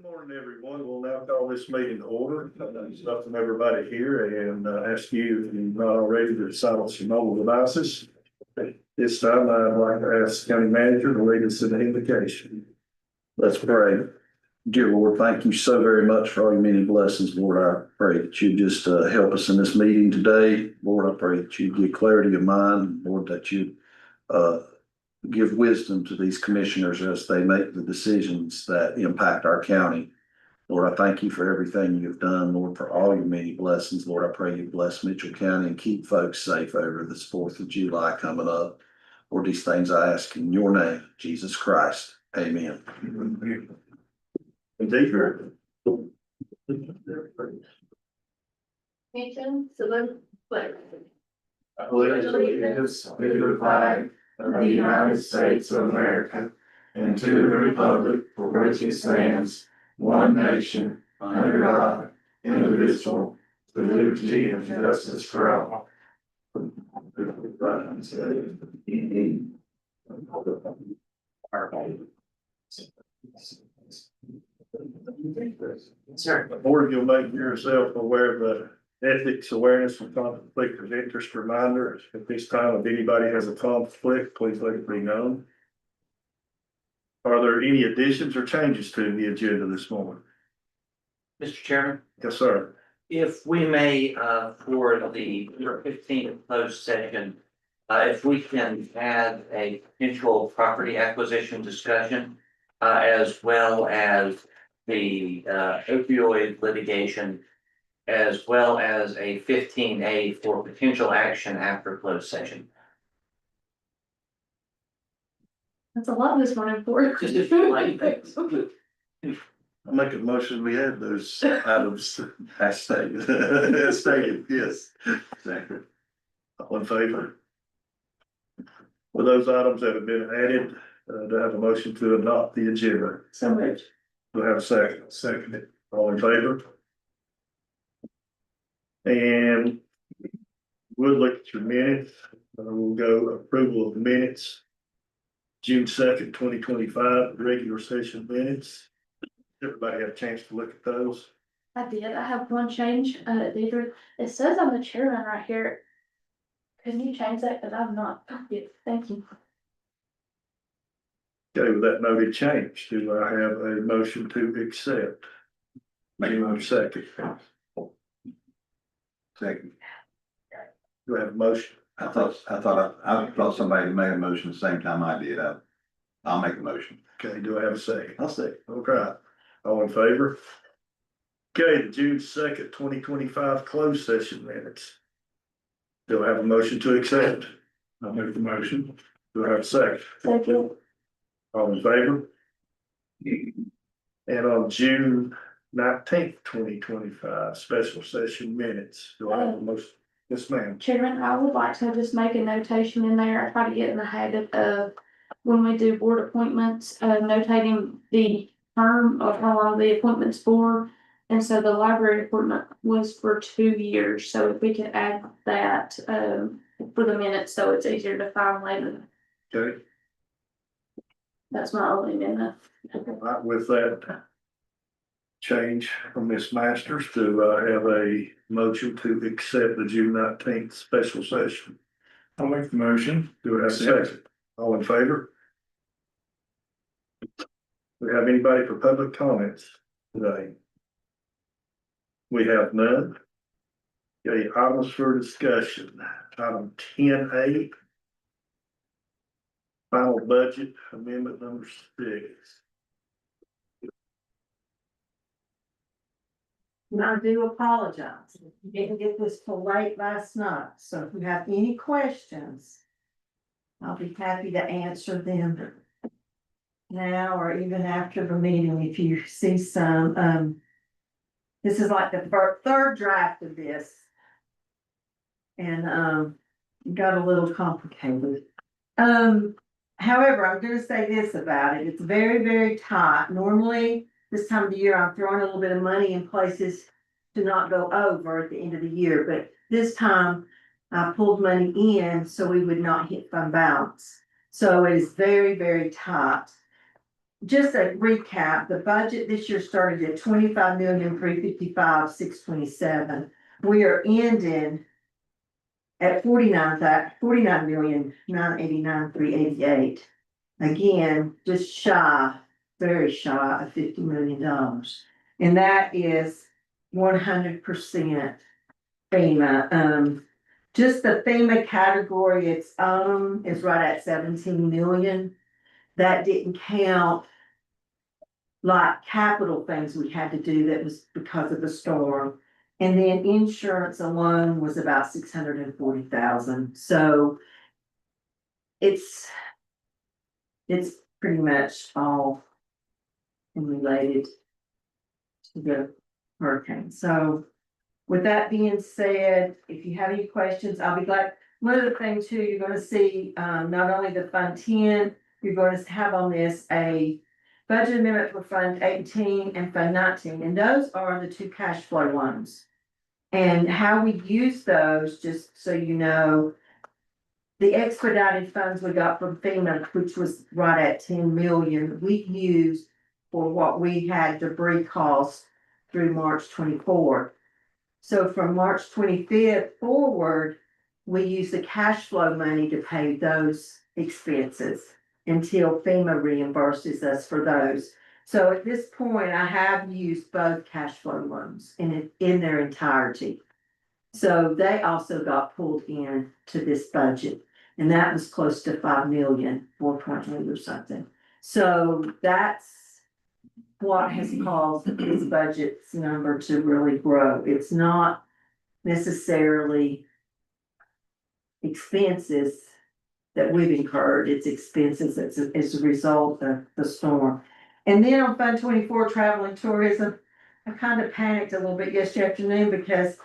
Morning, everyone. We'll now call this meeting to order. Welcome everybody here and ask you, if you're not already, to silence your mobile devices. This time, I'd like to ask County Manager to lead us in the invocation. Let's pray. Dear Lord, thank you so very much for all your many blessings, Lord. I pray that you just help us in this meeting today. Lord, I pray that you give clarity of mind, Lord, that you give wisdom to these commissioners as they make the decisions that impact our county. Lord, I thank you for everything you've done, Lord, for all your many blessings. Lord, I pray you bless Mitchell County and keep folks safe over this 4th of July coming up. Lord, these things I ask in your name, Jesus Christ. Amen. Indeed. Nation, salute, flag. I pledge allegiance to the flag of the United States of America and to the republic for which it stands, one nation, under God, indivisible, with liberty and justice for all. Sir. Board, you'll make yourself aware of the ethics awareness and conflict of interest reminder. At this time, if anybody has a conflict, please let it be known. Are there any additions or changes to the agenda this morning? Mr. Chairman, Yes, sir. if we may, for the 15th closed session, if we can add a potential property acquisition discussion, as well as the opioid litigation, as well as a 15A for potential action after closed session. That's a lot this morning for. Just a few light things. I make a motion, we had those items as stated. As stated, yes. Exactly. All in favor? With those items that have been added, do I have a motion to adopt the agenda? So much. Do I have a second? Second. All in favor? And we'll look at your minutes. We'll go approval of the minutes. June 2nd, 2025, regular session minutes. Everybody have a chance to look at those. I did. I have one change. Deidre, it says I'm the chairman right here. Can you change that? Cause I'm not. Yeah, thank you. Okay, with that noted change, do I have a motion to accept? June 2nd. Second. Do I have a motion? I thought somebody made a motion the same time I did. I'll make a motion. Okay, do I have a second? I'll say. Okay, all in favor? Okay, the June 2nd, 2025 closed session minutes. Do I have a motion to accept? I'll make the motion. Do I have a second? Second. All in favor? And on June 19th, 2025, special session minutes. Do I have a motion? Yes, ma'am. Chairman, I would like to just make a notation in there. I try to get in the habit of when we do board appointments, notating the term of how long the appointment's for. And so the library appointment was for 2 years. So if we could add that for the minutes, so it's easier to find later. Okay, That's my only amendment. all right, with that change from Ms. Masters, do I have a motion to accept the June 19th special session? I'll make the motion. Do I have a second? All in favor? Do we have anybody for public comments today? We have none. Okay, items for discussion. Item 10A. Final budget amendment number 6. And I do apologize. You didn't get this till late last night, so if you have any questions, I'll be happy to answer them now or even after the meeting if you see some. This is like the third draft of this. And it got a little complicated. However, I'm gonna say this about it. It's very, very tight. Normally, this time of the year, I'm throwing a little bit of money in places to not go over at the end of the year, but this time I pulled money in so we would not hit fund balance. So it is very, very tight. just a recap, the budget this year started at 25,355,627. We are ending at 49,989,388. Again, just shy, very shy of $50 million. And that is 100% FEMA. Just the FEMA category, its own is right at 17 million. That didn't count like capital things we had to do that was because of the storm. And then insurance alone was about 640,000. So it's pretty much all related to the hurricane. So with that being said, if you have any questions, I'll be glad. One of the things too, you're gonna see, not only the Fund 10, you're going to have on this a budget amendment for Fund 18 and Fund 19, and those are the two cash flow ones. And how we use those, just so you know, the expedited funds we got from FEMA, which was right at 10 million, we used for what we had debris costs through March 24th. So from March 25th forward, we use the cash flow money to pay those expenses until FEMA reimburses us for those. So at this point, I have used both cash flow loans in their entirety. So they also got pulled in to this budget, and that was close to 5 million, 4.8 or something. So that's what has caused this budget's number to really grow. It's not necessarily expenses that we've incurred, it's expenses as a result of the storm. And then on Fund 24, travel and tourism, I kind of panicked a little bit yesterday afternoon because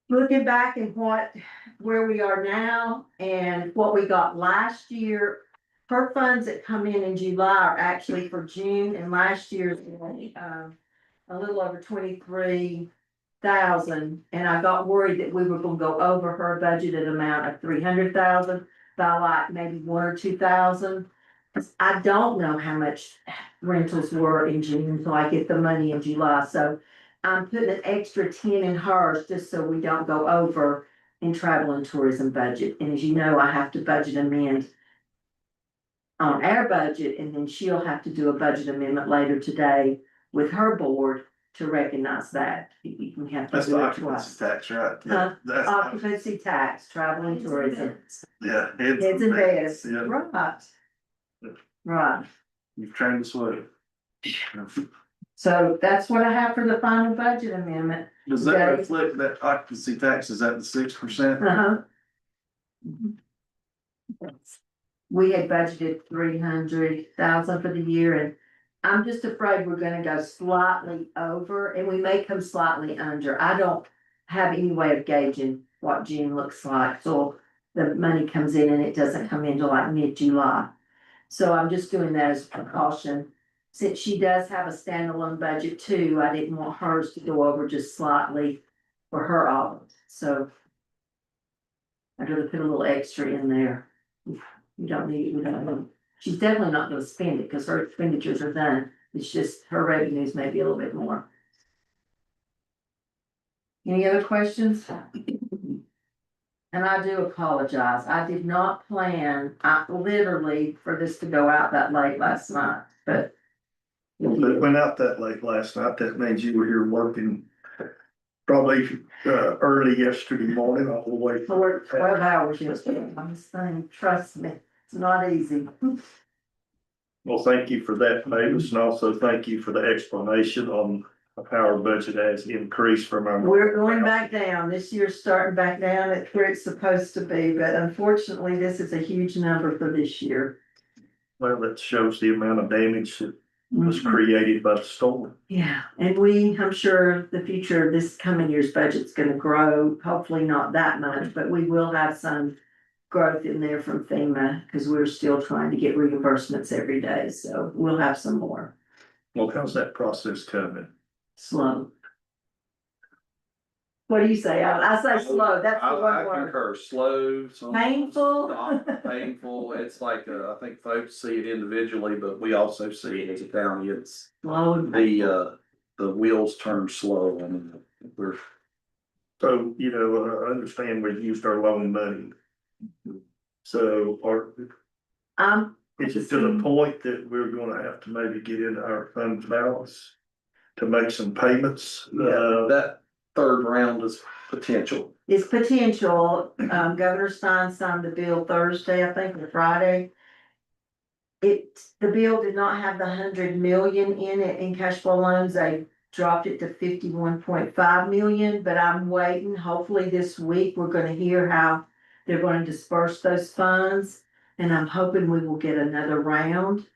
looking back at where we are now and what we got last year, her funds that come in July are actually for June, and last year's a little over 23,000. And I got worried that we were gonna go over her budgeted amount of 300,000 by like maybe 1 or 2,000. I don't know how much rentals were in June until I get the money in July, so I'm putting an extra 10 in hers just so we don't go over in travel and tourism budget. And as you know, I have to budget amend on our budget, and then she'll have to do a budget amendment later today with her board to recognize that. We have to That's the do it occupancy twice. tax, right? Huh? That's, Occupancy tax, travel and tourism, yeah. heads and beds, Yeah, right? Right, you've trained us well. so that's what I have for the final budget amendment. Does that reflect that occupancy tax is at the 6%? Uh-huh. We had budgeted 300,000 for the year, and I'm just afraid we're gonna go slightly over, and we may come slightly under. I don't have any way of gauging what June looks like, so the money comes in and it doesn't come into like mid-July. So I'm just doing that as a precaution. Since she does have a standalone budget too, I didn't want hers to go over just slightly for her audit, so I'd rather put a little extra in there. You don't need it, we don't need it. She's definitely not gonna spend it because her expenditures are done. It's just her revenues may be a little bit more. Any other questions? And I do apologize. I did not plan, literally for this to go out that late last night, but. Well, it went out that late last night. That means you were here working probably early yesterday morning all the way. I worked 12 hours yesterday on this thing. Trust me, it's not easy. Well, thank you for that, Mavis, and also thank you for the explanation on how our budget has increased from our. We're going back down. This year's starting back down at where it's supposed to be, but unfortunately, this is a huge number for this year. Well, that shows the amount of damage that was created by the storm. Yeah, and I'm sure the future of this coming year's budget's gonna grow, hopefully not that much, but we will have some growth in there from FEMA, because we're still trying to get reimbursements every day, so we'll have some more. Well, how's that process coming? Slow. What do you say? I say slow, that's the I one word. concur, slow. sometimes Painful. not Painful, it's like, I think folks see it individually, but we also see it as a county, it's Slow and painful. the wheels turn slow and we're. So, you know, I understand we used our loan money. So, is it to the point that we're gonna have to maybe get into our fund balance to make some payments? That third round is potential. It's potential, Governor Stein signed the bill Thursday, I think, or Friday. The bill did not have the 100 million in it in cash flow loans, they dropped it to 51.5 million, but I'm waiting, hopefully this week, we're gonna hear how they're gonna disperse those funds, and I'm hoping we will get another round.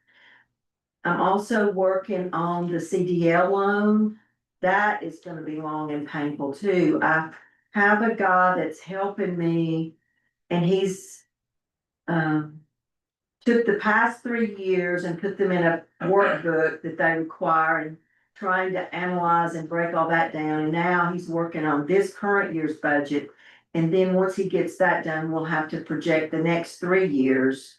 I'm also working on the CDL loan, that is gonna be long and painful too. I have a guy that's helping me, and he's, took the past 3 years and put them in a workbook that they require, and trying to analyze and break all that down, and now he's working on this current year's budget. And then once he gets that done, we'll have to project the next 3 years.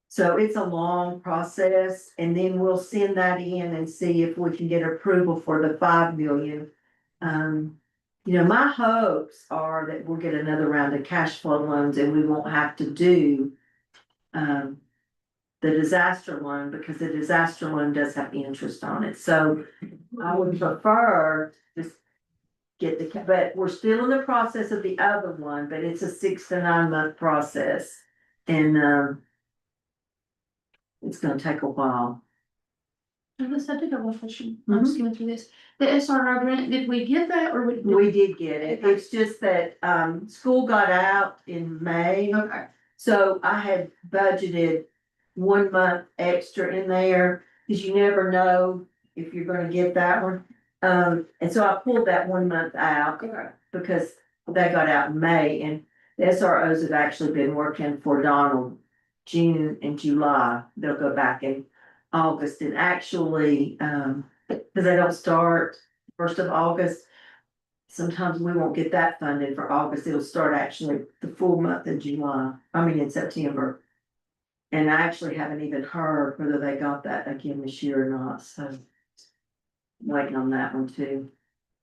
So it's a long process, and then we'll send that in and see if we can get approval for the 5 million. You know, my hopes are that we'll get another round of cash flow loans and we won't have to do the disaster loan, because the disaster loan does have interest on it, so I would prefer just get but we're still in the process of the other one, but it's a 6 to 9 month process. And it's gonna take a while. I guess I did have one question. I'm just going through this. The SRO grant, did we get that or We did get it, it's just that, school got out in May. Okay. So I had budgeted 1 month extra in there, cause you never know if you're gonna get that one. And so I pulled that 1 month out Okay. because they got out in May, and the SROs have actually been working for Donald June and July. They'll go back in August, and actually, cause they don't start 1st of August. Sometimes we won't get that funded for August, it'll start actually the full month in July, in September. And I actually haven't even heard whether they got that again this year or not, so. Waiting on that one too.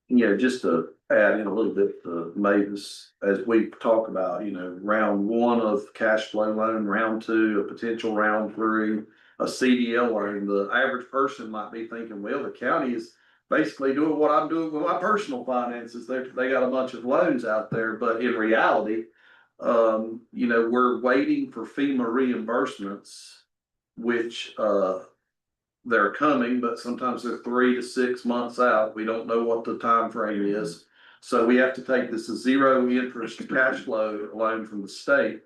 Yeah, just to add in a little bit, Mavis, as we talk about, you know, round one of cash flow loan, round two, a potential round three, a CDL loan, the average person might be thinking, well, the county is basically doing what I'm doing with my personal finances. They got a bunch of loans out there, but in reality, you know, we're waiting for FEMA reimbursements, which, they're coming, but sometimes they're 3 to 6 months out. We don't know what the time frame is. So we have to take this as zero interest cash flow loan from the state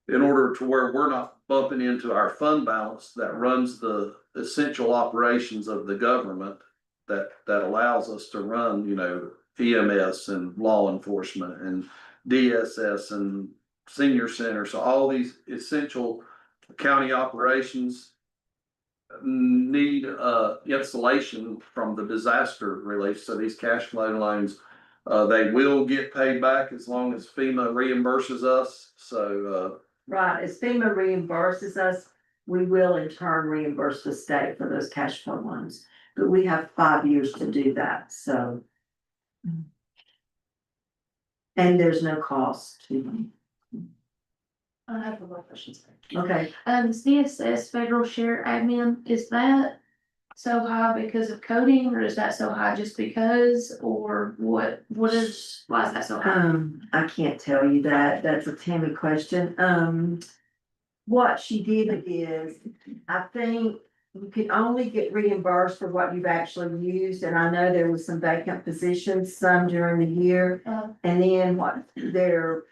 in order to where we're not bumping into our fund balance that runs the essential operations of the government that allows us to run, you know, EMS and law enforcement and DSS and senior center. So all these essential county operations need insulation from the disaster relief. So these cash flow loans, they will get paid back as long as FEMA reimburses us. So Right, as FEMA reimburses us, we will in turn reimburse the state for those cash flow loans. But we have 5 years to do that, so. And there's no cost to them. I have a lot of questions. Okay, CSS federal share admin, is that so high because of coding, or is that so high just because, or why is that so high? I can't tell you that, that's a Tammy question. What she did is, I think you can only get reimbursed for what you've actually used, and I know there was some vacant positions, some during the year. And then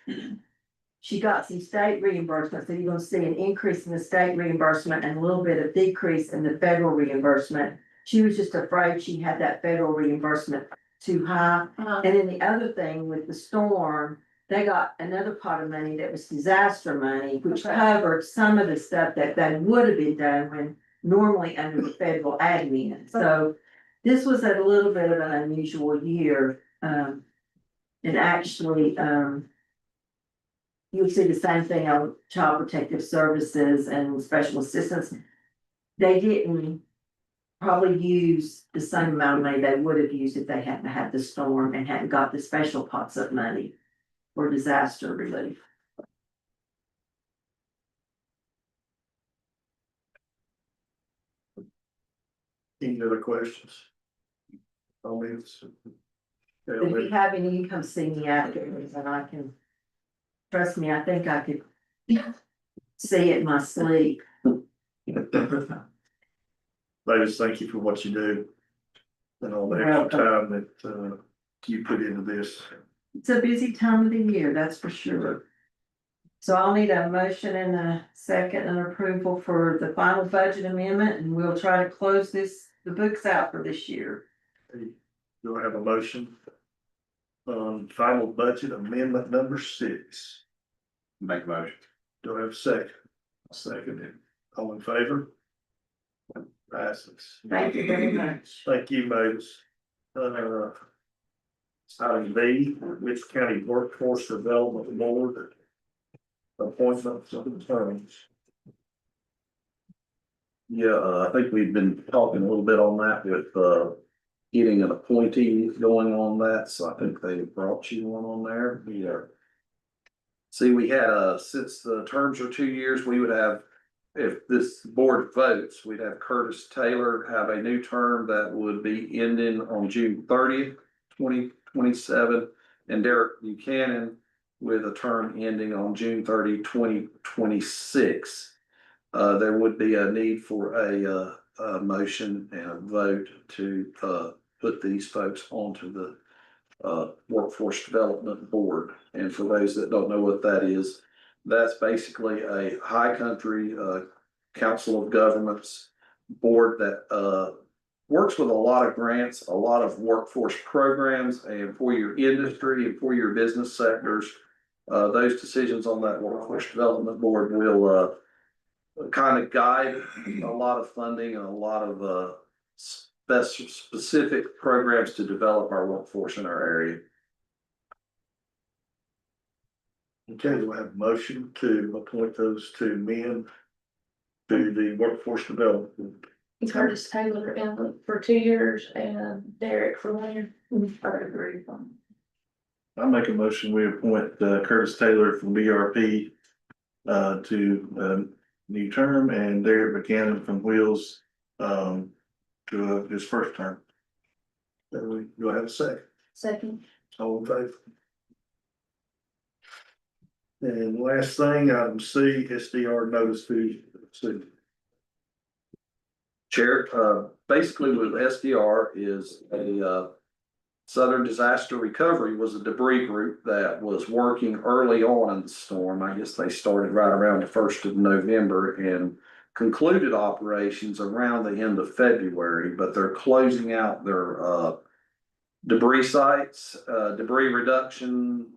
she got some state reimbursement, so you're gonna see an increase in the state reimbursement and a little bit of decrease in the federal reimbursement. She was just afraid she had that federal reimbursement too high. And then the other thing with the storm, they got another pot of money that was disaster money, which covered some of the stuff that would have been done when normally under the federal admin. So this was a little bit of an unusual year. And actually, you'll see the same thing on Child Protective Services and Special Assistance. They didn't probably use the same amount of money they would have used if they hadn't had the storm and hadn't got the special pots of money for disaster relief. Any other questions? Comments? If you have any, you come see me afterwards and I can, trust me, I think I could see it in my sleep. Ladies, thank you for what you do. And all the extra time that you put into this. It's a busy time of the year, that's for sure. So I'll need a motion and a second and approval for the final budget amendment, and we'll try to close the books out for this year. Do I have a motion? Final budget amendment number 6. Make a motion. Do I have a second? I'll second it. All in favor? Passes. Thank you very much. Thank you, Mavis. Item B, Mitchell County Workforce Development Board. Appointments and terms. Yeah, I think we've been talking a little bit on that with, getting an appointee going on that, so I think they brought you one on there. Yeah. See, we had, since the terms are 2 years, we would have, if this board votes, we'd have Curtis Taylor have a new term that would be ending on June 30th, 2027, and Derek Buchanan with a term ending on June 30, 2026. There would be a need for a motion and a vote to put these folks onto the Workforce Development Board. And for those that don't know what that is, that's basically a high country council of governments board that works with a lot of grants, a lot of workforce programs, and for your industry and for your business sectors. Those decisions on that Workforce Development Board will kind of guide a lot of funding and a lot of specific programs to develop our workforce in our area. Okay, do I have a motion to appoint those two men to the Workforce Development Board? Curtis Taylor and for 2 years and Derek for 1 year. I agree. I make a motion, we appoint Curtis Taylor from BRP to new term and Derek Buchanan from Wheels to his first term. Do I have a second? Second. All in favor? And last thing, item C, SDR notice to the city. Chair, basically with SDR is a Southern Disaster Recovery was a debris group that was working early on in the storm. I guess they started right around the 1st of November and concluded operations around the end of February, but they're closing out their debris sites, debris reduction,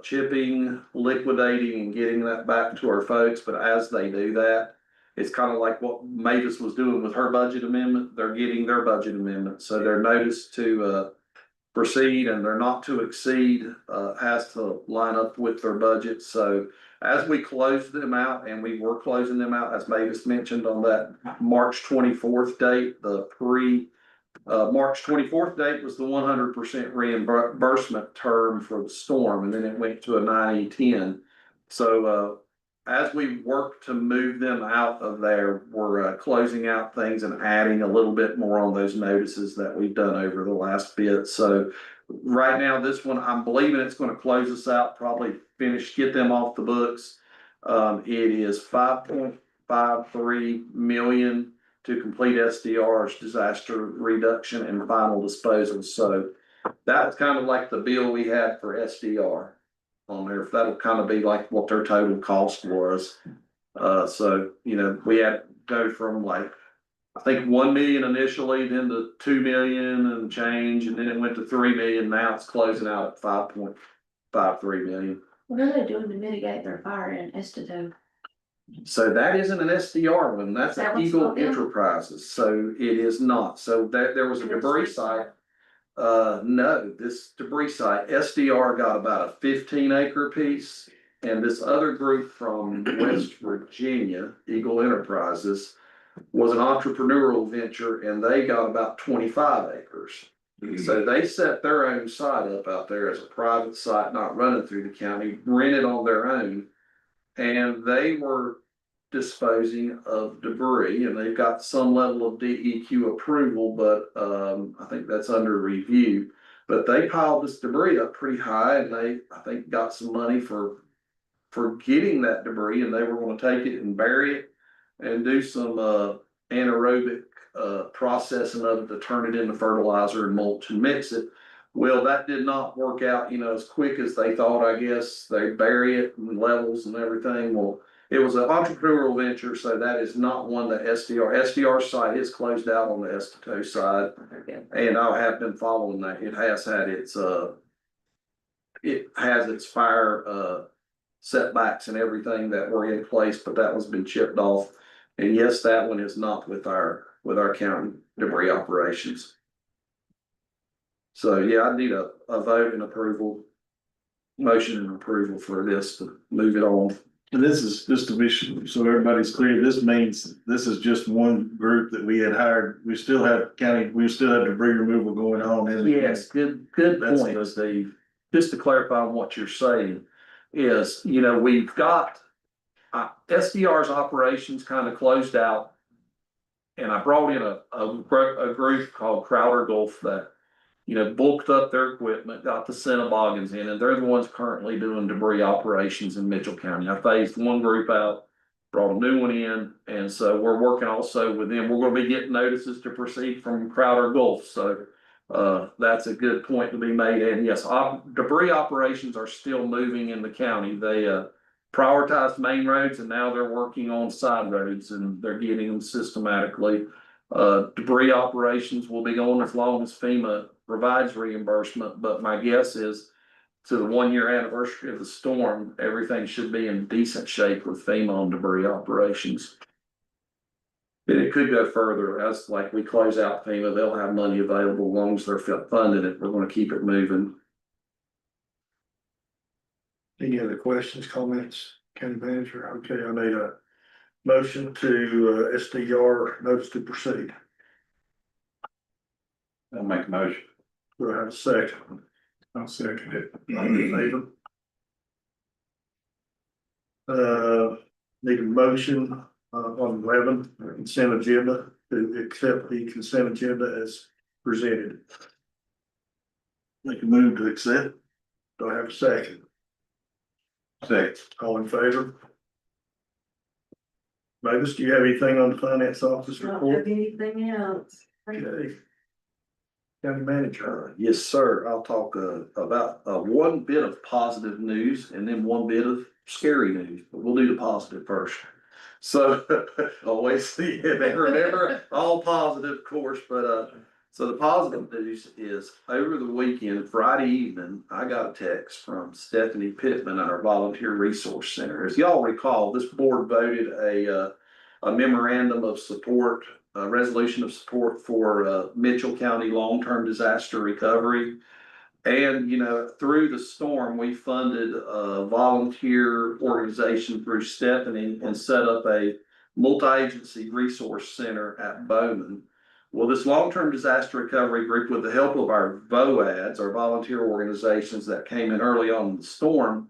chipping, liquidating, and getting that back to our folks. But as they do that, it's kind of like what Mavis was doing with her budget amendment. They're getting their budget amendment. So their notice to proceed and their not to exceed has to line up with their budget. So as we close them out, and we were closing them out, as Mavis mentioned, on that March 24th date, the March 24th date was the 100% reimbursement term for the storm, and then it went to a 90-10. So as we work to move them out of there, we're closing out things and adding a little bit more on those notices that we've done over the last bit. So right now, this one, I'm believing it's going to close us out, probably get them off the books. It is $5.53 million to complete SDR's disaster reduction and final disposal. So that was kind of like the bill we had for SDR on there. That'll kind of be like what their total cost was. So, you know, we had to go from like, I think 1 million initially, then to 2 million and change, and then it went to 3 million. Now it's closing out at 5.53 million. What are they doing to mitigate their fire in Esteto? So that isn't an SDR one, that's That an one's Eagle not them? Enterprises, so it is not. So there was a debris site No, this debris site, SDR got about a 15 acre piece. And this other group from West Virginia, Eagle Enterprises, was an entrepreneurial venture and they got about 25 acres. So they set their own site up out there as a private site, not running through the county, rented on their own. And they were disposing of debris and they've got some level of DEQ approval, but I think that's under review. But they piled this debris up pretty high and they, I think, got some money for getting that debris and they were gonna take it and bury it and do some anaerobic processing of it to turn it into fertilizer and mulch and mix it. Well, that did not work out, as quick as they thought, I guess. They bury it in levels and everything. Well, it was an entrepreneurial venture, so that is not one that SDR site is closed out on the Estato side. And I have been following that. It has had its fire setbacks and everything that were in place, but that one's been chipped off. And yes, that one is not with our county debris operations. So yeah, I need a vote and approval, motion and approval for this to move it on. And this is just to be sure, so everybody's clear, this means this is just one group that we had hired. We still have debris removal going on. Yes, good point, Steve. Just to clarify on what you're saying is, we've got SDR's operations kind of closed out. And I brought in a group called Crowder Gulf that, bulked up their equipment, got the Cinnabogans in, and they're the ones currently doing debris operations in Mitchell County. I phased one group out, brought a new one in, and so we're working also with them. We're gonna be getting notices to proceed from Crowder Gulf, so that's a good point to be made. And yes, debris operations are still moving in the county. They prioritized main roads and now they're working on side roads and they're getting them systematically. Debris operations will be going as long as FEMA provides reimbursement, but my guess is to the 1 year anniversary of the storm, everything should be in decent shape with FEMA on debris operations. And it could go further as like we close out FEMA, they'll have money available as long as they're funding it. We're going to keep it moving. Any other questions, comments, county manager? Okay, I need a motion to SDR notice to proceed. I'll make a motion. Do I have a second? I'll second it. All in favor? Need a motion on 11 consent agenda to accept the consent agenda as presented. Make a move to accept. Do I have a second? Second. All in favor? Mavis, do you have anything on the finance office Don't report? have anything else. Okay. County manager. Yes, sir. I'll talk about one bit of positive news and then one bit of scary news, but we'll do the positive first. So always see it. Remember, all positive, of course, but so the positive news is over the weekend, Friday evening, I got a text from Stephanie Pittman at our Volunteer Resource Center. As y'all recall, this board voted a memorandum of support, a resolution of support for Mitchell County long-term disaster recovery. And, through the storm, we funded a volunteer organization through Stephanie and set up a multi-agency resource center at Bowman. Well, this long-term disaster recovery group, with the help of our VOADs, our volunteer organizations that came in early on in the storm,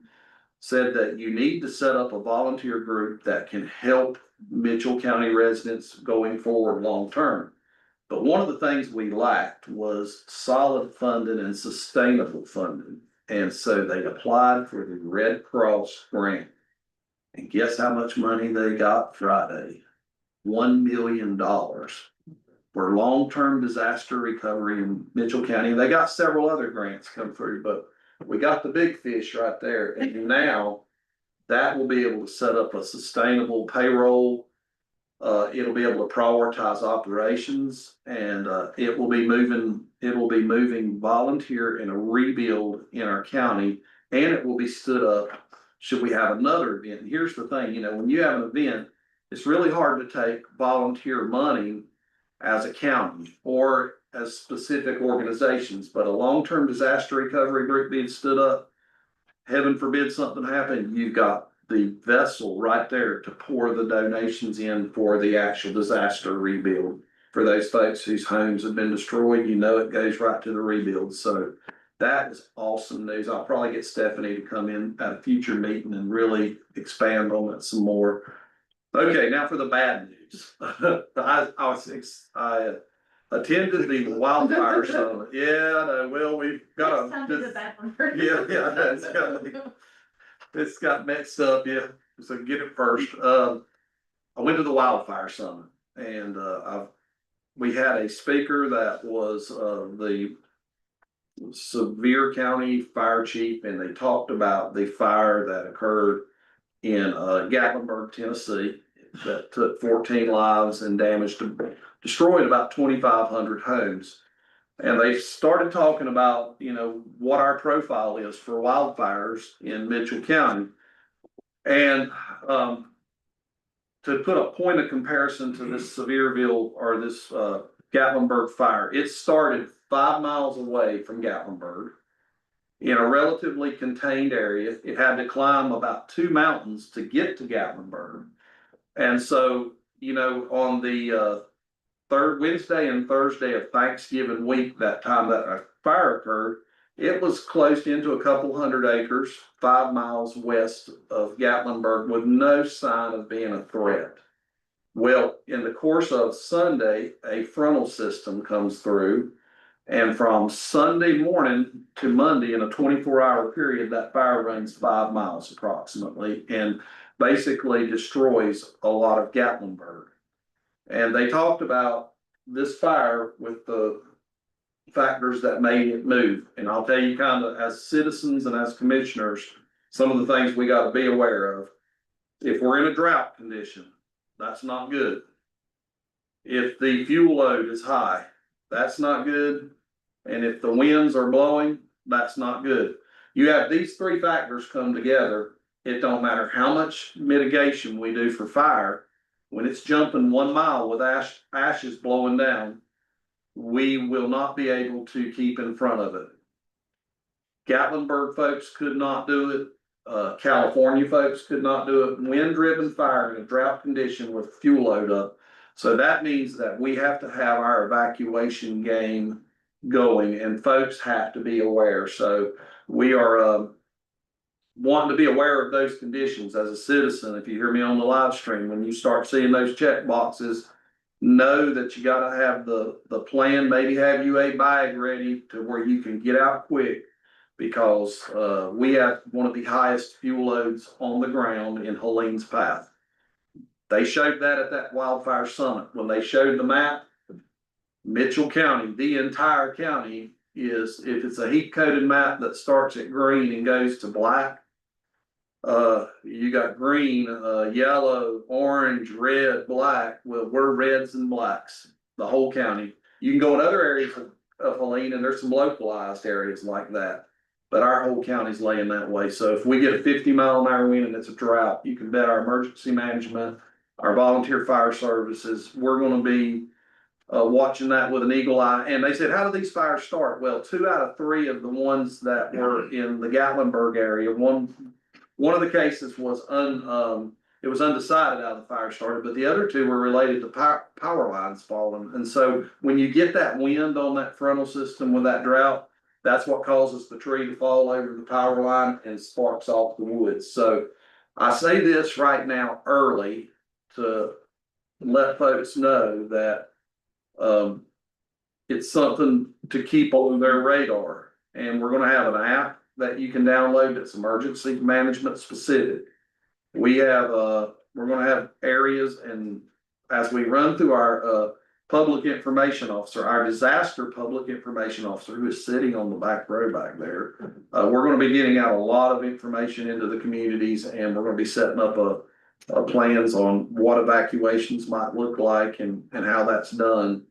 said that you need to set up a volunteer group that can help Mitchell County residents going forward long-term. But one of the things we lacked was solid funding and sustainable funding. And so they applied for the Red Cross grant. And guess how much money they got Friday? $1 million for long-term disaster recovery in Mitchell County. They got several other grants come through, but we got the big fish right there. And now that will be able to set up a sustainable payroll. It'll be able to prioritize operations and it will be moving volunteer in a rebuild in our county, and it will be stood up should we have another event. And here's the thing, when you have an event, it's really hard to take volunteer money as a county, or as specific organizations, but a long-term disaster recovery group being stood up, heaven forbid something happened, you've got the vessel right there to pour the donations in for the actual disaster rebuild. For those folks whose homes have been destroyed, you know it goes right to the rebuild. So that is awesome news. I'll probably get Stephanie to come in at a future meeting and really expand on it some more. Okay, now for the bad news. I attended the wildfire summit. Yeah, no, well, we've got Next time do the a, bad one first. yeah, it's got mixed up, yeah, so get it first. I went to the wildfire summit and, we had a speaker that was, the Sevier County Fire Chief, and they talked about the fire that occurred in, Gatlinburg, Tennessee, that took 14 lives and destroyed about 2,500 homes. And they started talking about, you know, what our profile is for wildfires in Mitchell County. And to put a point of comparison to this Sevierville or this Gatlinburg fire, it started 5 miles away from Gatlinburg in a relatively contained area. It had to climb about 2 mountains to get to Gatlinburg. And so, you know, on the third Wednesday and Thursday of Thanksgiving week, that time that a fire occurred, it was closed into a couple hundred acres, 5 miles west of Gatlinburg, with no sign of being a threat. Well, in the course of Sunday, a frontal system comes through, and from Sunday morning to Monday, in a 24-hour period, that fire runs 5 miles approximately, and basically destroys a lot of Gatlinburg. And they talked about this fire with the factors that made it move. And I'll tell you, kind of as citizens and as commissioners, some of the things we got to be aware of. If we're in a drought condition, that's not good. If the fuel load is high, that's not good. And if the winds are blowing, that's not good. You have these 3 factors come together. It don't matter how much mitigation we do for fire. When it's jumping 1 mile with ashes blowing down, we will not be able to keep in front of it. Gatlinburg folks could not do it. California folks could not do it. Wind-driven fire in a drought condition with fuel load up. So that means that we have to have our evacuation game going, and folks have to be aware. So we are wanting to be aware of those conditions as a citizen. If you hear me on the live stream, when you start seeing those check boxes, know that you got to have the plan. Maybe have you a bag ready to where you can get out quick, because we have one of the highest fuel loads on the ground in Helene's Path. They showed that at that wildfire summit. When they showed the map, Mitchell County, the entire county is, if it's a heat coded map that starts at green and goes to black, you got green, yellow, orange, red, black. Well, we're reds and blacks, the whole county. You can go in other areas of Helene, and there's some localized areas like that, but our whole county's laying that way. So if we get a 50-mile-an-hour wind and it's a drought, you can bet our emergency management, our volunteer fire services, we're going to be watching that with an eagle eye. And they said, how do these fires start? Well, 2 out of 3 of the ones that were in the Gatlinburg area, one of the cases was it was undecided how the fire started, but the other 2 were related to power lines falling. And so when you get that wind on that frontal system with that drought, that's what causes the tree to fall over the power line and sparks off the woods. So I say this right now early to let folks know that it's something to keep on their radar. And we're going to have an app that you can download that's emergency management specific. We have we're going to have areas, and as we run through our public information officer, our disaster public information officer, who is sitting on the back row back there, we're going to be getting out a lot of information into the communities, and we're going to be setting up plans on what evacuations might look like and how that's done.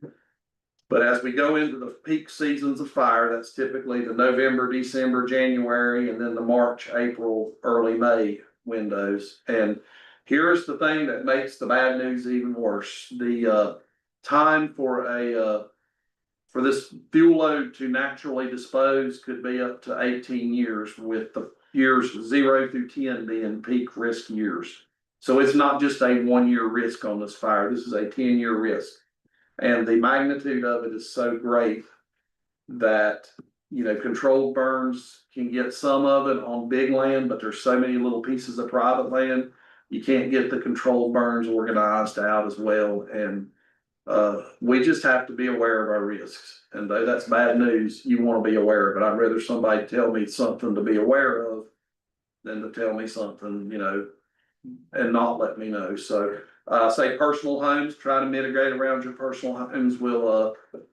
But as we go into the peak seasons of fire, that's typically the November, December, January, and then the March, April, early May windows. And here's the thing that makes the bad news even worse. The time for a for this fuel load to naturally dispose could be up to 18 years, with the years 0 through 10 being peak risk years. So it's not just a 1-year risk on this fire, this is a 10-year risk. And the magnitude of it is so great that, you know, controlled burns can get some of it on big land, but there's so many little pieces of private land, you can't get the controlled burns organized out as well. And we just have to be aware of our risks. And though that's bad news, you want to be aware of it. I'd rather somebody tell me something to be aware of than to tell me something, you know, and not let me know. So say personal homes, try to mitigate around your personal homes.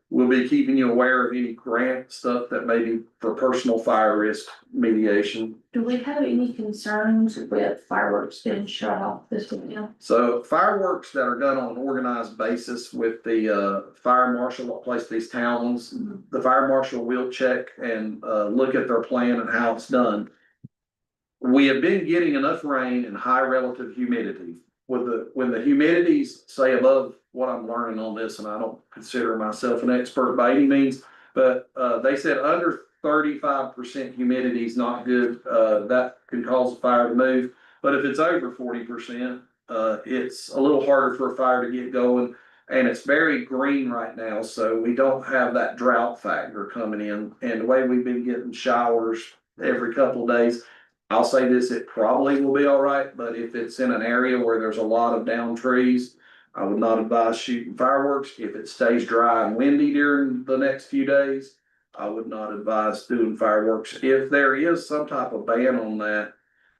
We'll be keeping you aware of any grant stuff that may be for personal fire risk mediation. Do we have any concerns with fireworks being shut off this weekend? So fireworks that are done on an organized basis with the fire marshal that place these towns, the fire marshal will check and look at their plan and how it's done. We have been getting enough rain and high relative humidity. When the humidity's say above what I'm learning on this, and I don't consider myself an expert by any means, but they said under 35% humidity is not good. That can cause a fire to move. But if it's over 40%, it's a little harder for a fire to get going. And it's very green right now, so we don't have that drought factor coming in. And the way we've been getting showers every couple of days, I'll say this, it probably will be all right, but if it's in an area where there's a lot of down trees, I would not advise shooting fireworks. If it stays dry and windy during the next few days, I would not advise doing fireworks. If there is some type of ban on that,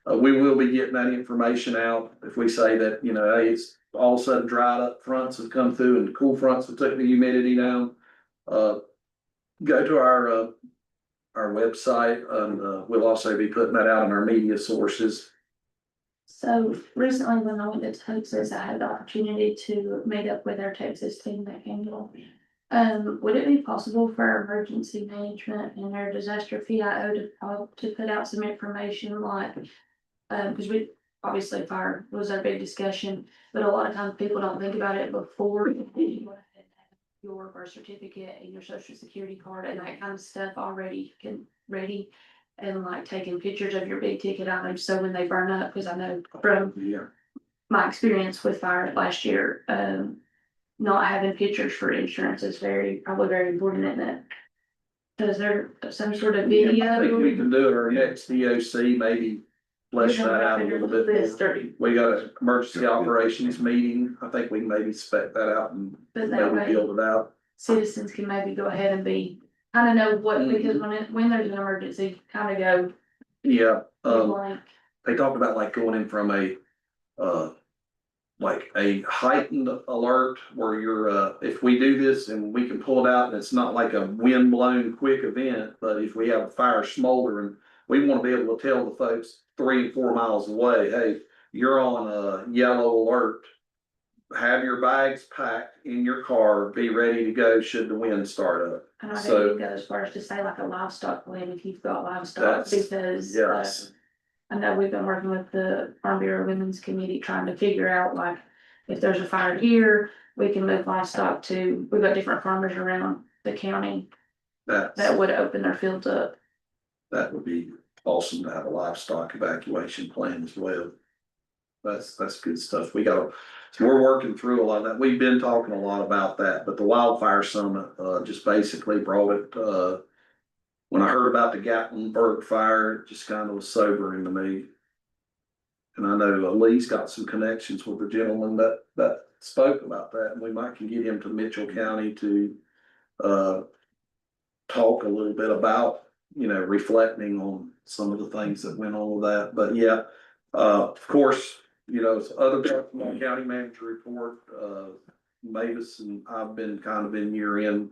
we will be getting that information out. If we say that, you know, hey, it's all of a sudden dried up fronts have come through and the cool fronts have took the humidity down, go to our website, and we'll also be putting that out in our media sources. So recently when I went to Texas, I had the opportunity to meet up with our Texas team that came to. Would it be possible for our emergency management and our disaster PIO to put out some information like, because we, obviously fire was our big discussion, but a lot of times people don't think about it before you your birth certificate and your social security card and that kind of stuff already ready, and like taking pictures of your big ticket items so when they burn up, because I know from my experience with fire last year, not having pictures for insurance is probably very important, isn't it? Is there some sort of video? I think we can do it our next DOC, maybe flesh that out a little bit more. We got an emergency operations meeting. I think we can maybe spec that out and maybe build it out. Citizens can maybe go ahead and kind of know what, because when there's an emergency, kind of go. Yeah, Blank. they talked about like going in from like a heightened alert where you're, if we do this and we can pull it out and it's not like a wind blown quick event, but if we have a fire smoldering, we want to be able to tell the folks 3 and 4 miles away, hey, you're on a yellow alert. Have your bags packed in your car, be ready to go should the wind start up. And I didn't go as far as to say like a livestock plan if you've got livestock, because yes. I know we've been working with the Farm Bureau Women's Committee trying to figure out like if there's a fire here, we can move livestock to, we've got different farmers around the county that would open their fields up. That would be awesome to have a livestock evacuation plan as well. That's good stuff. We're working through a lot of that. We've been talking a lot about that, but the Wildfire Summit just basically brought it. When I heard about the Gatlinburg fire, it just kind of was sobering to me. And I know Lee's got some connections with the gentleman that spoke about that, and we might can get him to Mitchell County to talk a little bit about, you know, reflecting on some of the things that went on with that. But yeah, of course, you know, other parts of my county manager report, Mavis and I've been kind of in year-end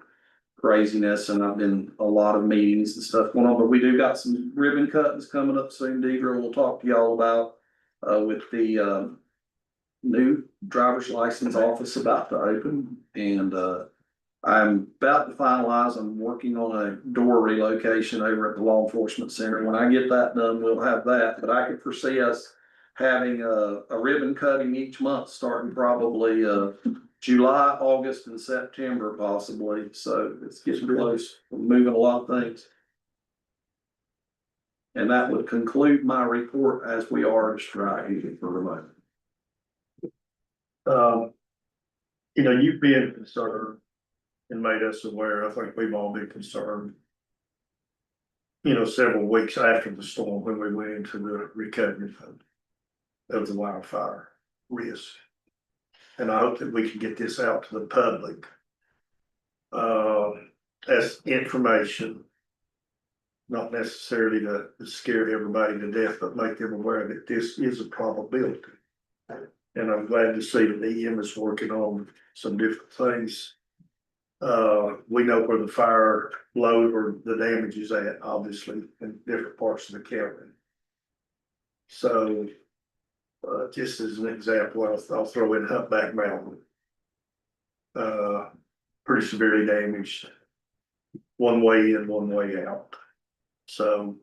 craziness, and I've been a lot of meetings and stuff going on, but we do got some ribbon cuttings coming up soon. Deidre will talk to y'all about with the new driver's license office about to open, and I'm about to finalize. I'm working on a door relocation over at the law enforcement center. When I get that done, we'll have that, but I could foresee us having a ribbon cutting each month, starting probably July, August, and September possibly, so it's getting close, we're moving a lot of things. And that would conclude my report as we are striving for the moment. You've been concerned and made us aware, I think we've all been concerned. Several weeks after the storm, when we went into the recovery fund of the wildfire risk. And I hope that we can get this out to the public. As information. Not necessarily to scare everybody to death, but make them aware that this is a probability. And I'm glad to see that EM is working on some different things. We know where the fire load or the damage is at, obviously, in different parts of the county. So, just as an example, I'll throw in Humpback Mountain. Pretty severely damaged. One way in, one way out. So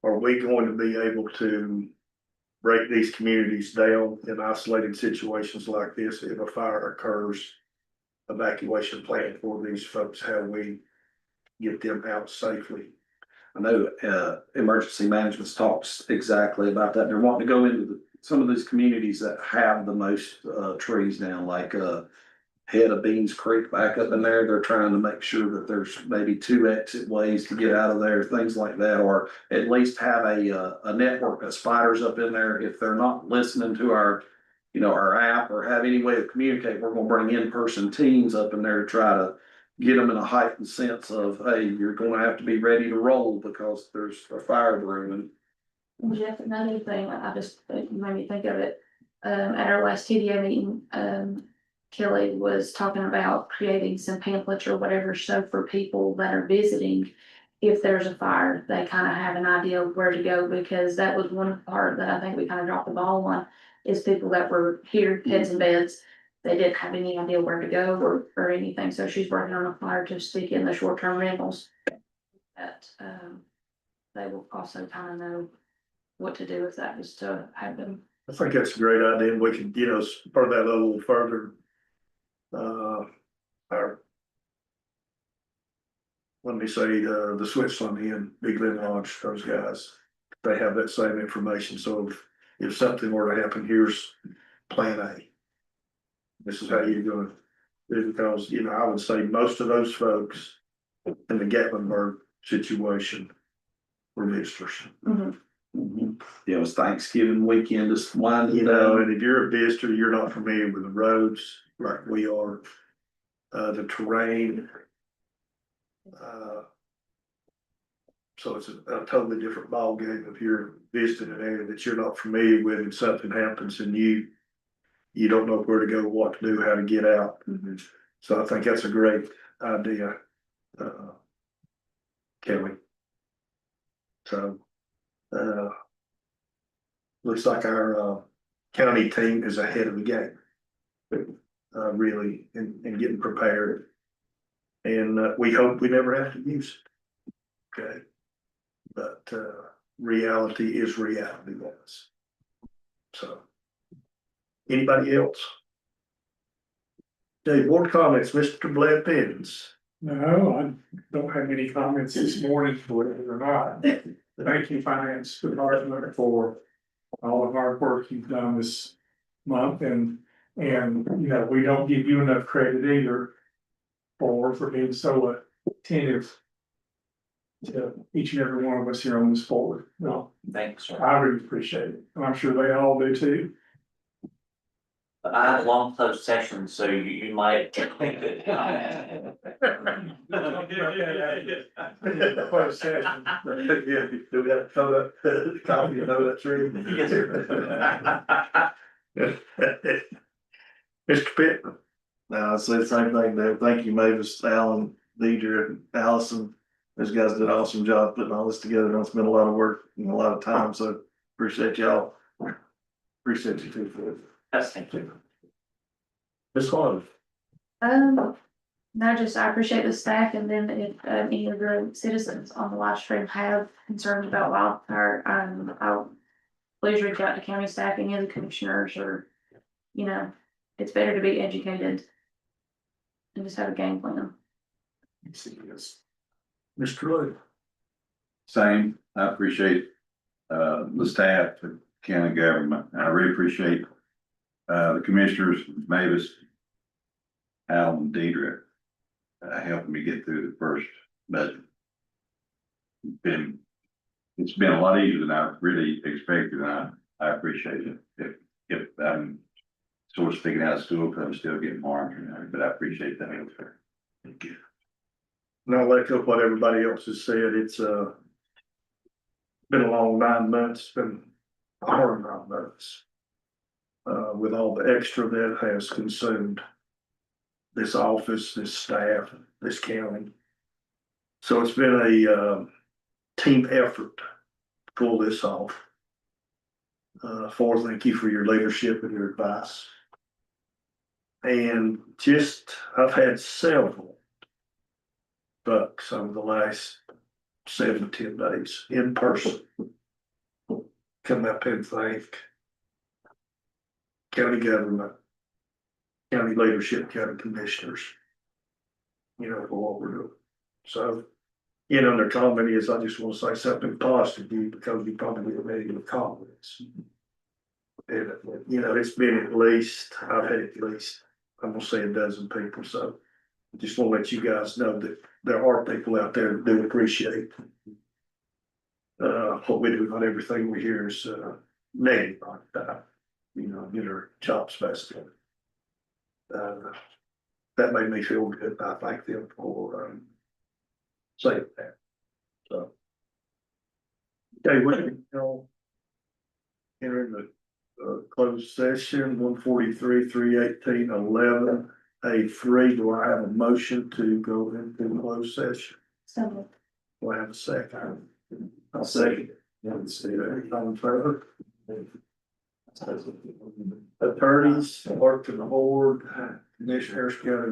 are we going to be able to break these communities down in isolated situations like this? If a fire occurs, evacuation plan for these folks, how we get them out safely? I know, emergency management's talks exactly about that. They're wanting to go into some of these communities that have the most, trees now, like, head of Beans Creek back up in there. They're trying to make sure that there's maybe 2 exit ways to get out of there, things like that, or at least have a network of spiders up in there. If they're not listening to our, our app or have any way to communicate, we're gonna bring in-person teams up in there to try to get them in a heightened sense of, hey, you're gonna have to be ready to roll because there's a fire brewing. Jeff, another thing, you made me think of it, at our last TDA meeting, Kelly was talking about creating some pamphlets or whatever, so for people that are visiting, if there's a fire, they kind of have an idea of where to go, because that was one part that I think we kind of dropped the ball on, is people that were here, heads in beds, they didn't have any idea where to go or anything, so she's working on a flyer to stick in the short-term rentals. That, they will also kind of know what to do if that was to happen. I think that's a great idea, and we can, spur that a little further. Let me say, the Switzerland Inn, Big Glen Lodge, those guys, they have that same information. So if something were to happen, here's plan A. This is how you're gonna do, because, I would say most of those folks in the Gatlinburg situation were visitors. It was Thanksgiving weekend, just winding And down. if you're a visitor, you're not familiar with the roads like we are, the terrain. So it's a totally different ballgame if you're visiting an area that you're not familiar with and something happens and you don't know where to go, what to do, how to get out. So I think that's a great idea, Kelly. So, looks like our, county team is ahead of the game. Really, in getting prepared. And, we hope we never have to use it. Okay. But, reality is reality, guys. So. Anybody else? Okay, board comments, Mr. Blair Pins. No, I don't have any comments this morning, believe it or not. Thank you, Finance Department, for all the hard work you've done this month, and we don't give you enough credit either for being so attentive to each and every one of us here on this board. No, Thanks, sir. I really appreciate it, and I'm sure they all do too. I have a long closed session, so you might think that. Closed session. Yeah, do we got to throw that copy of that tree? Yes, sir. Mr. Pittman. I'd say the same thing, Dave. Thank you, Mavis, Alan, Deidre, Allison. Those guys did an awesome job putting all this together. It's been a lot of work and a lot of time, so appreciate y'all. Appreciate you too for it. Yes, thank you. Ms. Harlan. No, just I appreciate the staff, and then if any of the citizens on the live stream have concerns about wildfire, I'll please reach out to county staff, any of the commissioners, or, it's better to be educated and just have a game plan. Yes. Mr. Lloyd. Same, I appreciate, the staff, the county government, I really appreciate, the commissioners, Mavis, Al and Deidre, helping me get through the first budget. It's been a lot easier than I really expected, and I appreciate it. If I'm sort of sticking out of school, because I'm still getting marked, but I appreciate that answer. Thank you. And I'll echo what everybody else has said. It's been a long 9 months, it's been a hard 9 months. With all the extra that has consumed this office, this staff, this county. So it's been a team effort to pull this off. Thank you for your leadership and your advice. And I've had several bucks over the last 7 to 10 days in person. Come up and thank county government, county leadership, county commissioners, for what we're doing. So, their comment is, I just want to say something positive to you because you probably have negative comments. And, it's been I've had at least, I'm gonna say a dozen people, so I just want to let you guys know that there are people out there that do appreciate what we do. Not everything we hear is negative like that, get our chops fast. That made me feel good. I thank them for saying that. So, okay, we're entering the closed session 143, 318, 11A3. Do I have a motion to go into closed session? So, Do I have a second? I'll second it. All in favor? Attorneys, clerk to the board, commissioners, county